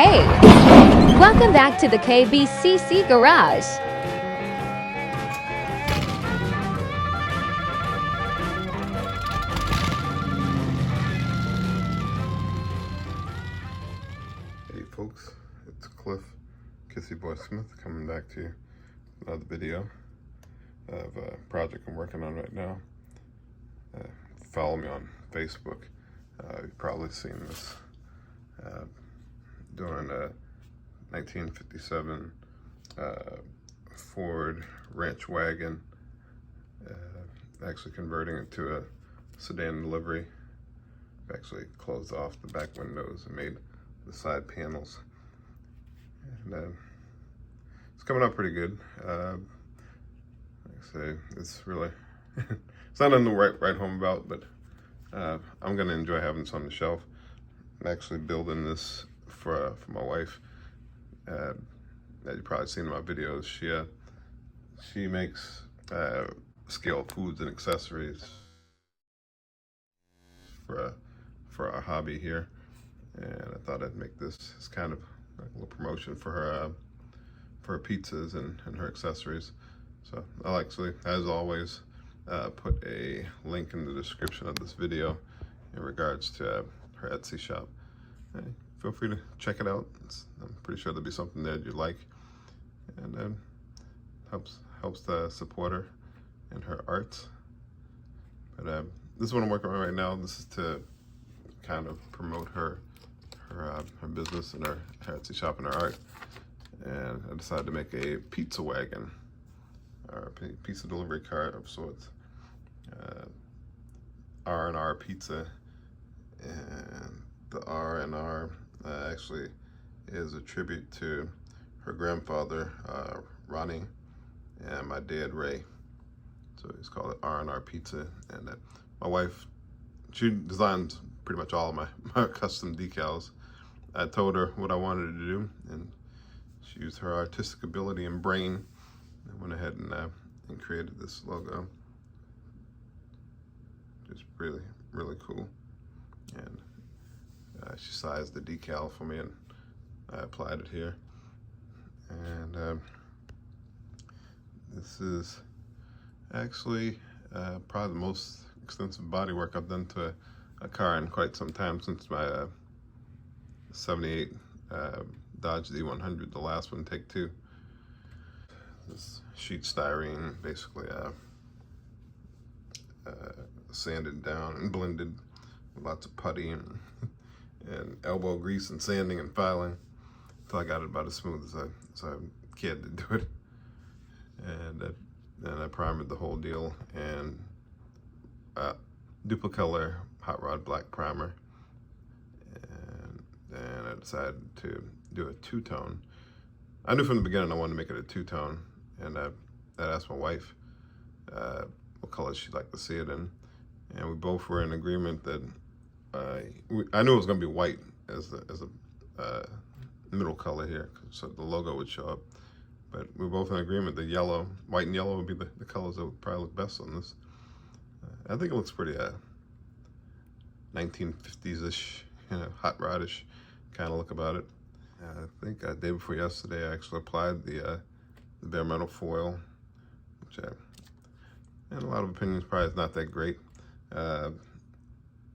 Hey, welcome back to the KBCC Garage. Hey folks, it's Cliff, Kissy Boy Smith, coming back to you with another video of a project I'm working on right now. Follow me on Facebook. You've probably seen this. Doing a 1957 Ford Ranch Wagon, actually converting it to a Sedan Delivery. Actually closed off the back windows and made the side panels, and it's coming out pretty good. Like I say, it's really it's not on the right home about, but I'm gonna enjoy having this on the shelf. I'm actually building this for my wife. That you've probably seen in my videos. She makes scale foods and accessories for our hobby here, and I thought I'd make this as kind of like a little promotion for her pizzas and her accessories. So I'll actually, as always, put a link in the description of this video in regards to her Etsy shop. Hey, feel free to check it out. I'm pretty sure there'll be something there you like, and helps to support her and her arts. But this is what I'm working on right now. This is to kind of promote her business and her Etsy shop and her art. And I decided to make a pizza wagon, or a pizza delivery cart of sorts. R&R pizza, and the R&R actually is a tribute to her grandfather, Ronnie, and my dad, Ray. So he's called it R&R Pizza. And my wife, she designs pretty much all of my custom decals. I told her what I wanted to do, and she used her artistic ability and brain and went ahead and created this logo. Just really, really cool. And she sized the decal for me, and I applied it here. And this is actually probably the most extensive body work I've done to a car in quite some time, since my 78 Dodge D100, the last one, Take Two. This sheet styrene, basically sanded down and blended with lots of putty and elbow grease and sanding and filing until I got it about as smooth as I cared to do it. And then I primered the whole deal, and Duplicolor hot rod black primer, and I decided to do a two-tone. I knew from the beginning I wanted to make it a two-tone, and I asked my wife what color she'd like to see it in, and we both were in agreement that I knew it was going to be white as a middle color here, so the logo would show up. But we were both in agreement that yellow, white and yellow would be the colors that would probably look best on this. I think it looks pretty 1950s-ish, hot rod-ish kind of look about it. I think day before yesterday I actually applied the bare metal foil, which in a lot of opinions probably is not that great.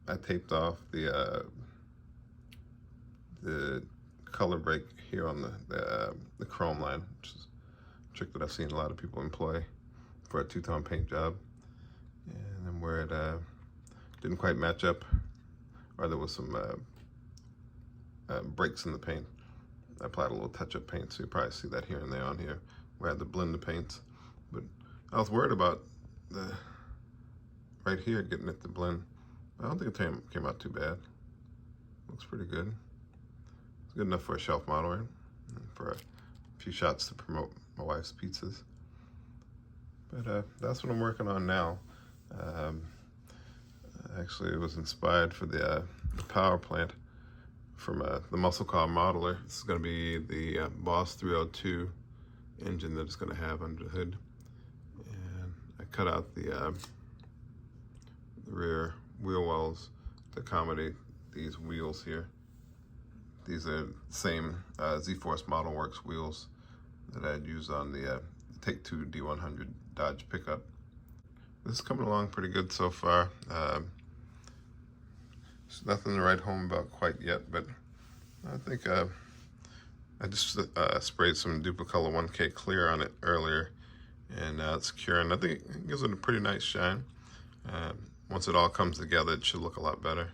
I taped off the color break here on the chrome line, which is a trick that I've seen a lot of people employ for a two-tone paint job. And then where it didn't quite match up, or there was some breaks in the paint, I applied a little touch-up paint, so you probably see that here and there on here, where I had to blend the paints. But I was worried about right here getting it to blend. I don't think it came out too bad. Looks pretty good. It's good enough for a shelf model, right? And for a few shots to promote my wife's pizzas. But that's what I'm working on now. Actually, it was inspired for the power plant from the muscle car modeler. This is going to be the Boss 302 engine that it's going to have under the hood. And I cut out the rear wheel wells to accommodate these wheels here. These are the same Z-Force Model Works wheels that I had used on the Take-Two D100 Dodge pickup. This is coming along pretty good so far. There's nothing to write home about quite yet, but I think I just sprayed some Duplicolor 1K Clear on it earlier, and now it's curing. I think it gives it a pretty nice shine. Once it all comes together, it should look a lot better.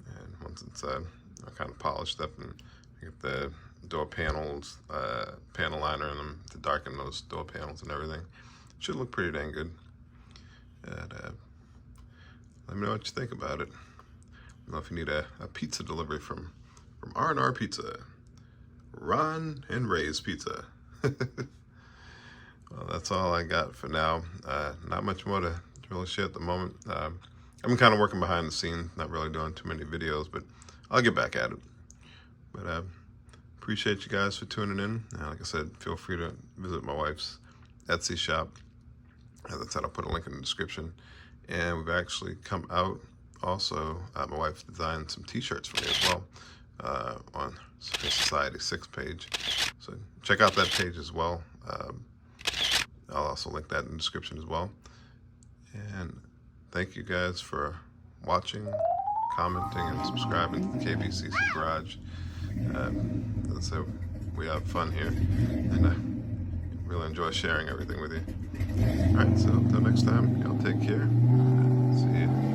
And once it's kind of polished up and get the door panels, panel liner in them to darken those door panels and everything, it should look pretty dang good. And let me know what you think about it. I don't know if you need a pizza delivery from R&R Pizza, Ron and Ray's Pizza. Well, that's all I got for now. Not much more to really share at the moment. I've been kind of working behind the scenes, not really doing too many videos, but I'll get back at it. But appreciate you guys for tuning in. Like I said, feel free to visit my wife's Etsy shop. As I said, I'll put a link in the description. And we've actually come out also, my wife designed some t-shirts for me as well on her Society 6 page. So check out that page as well. I'll also link that in the description as well. And thank you guys for watching, commenting, and subscribing to the KBCC Garage. As I said, we have fun here, and I really enjoy sharing everything with you. All right, so until next time, y'all take care. See you.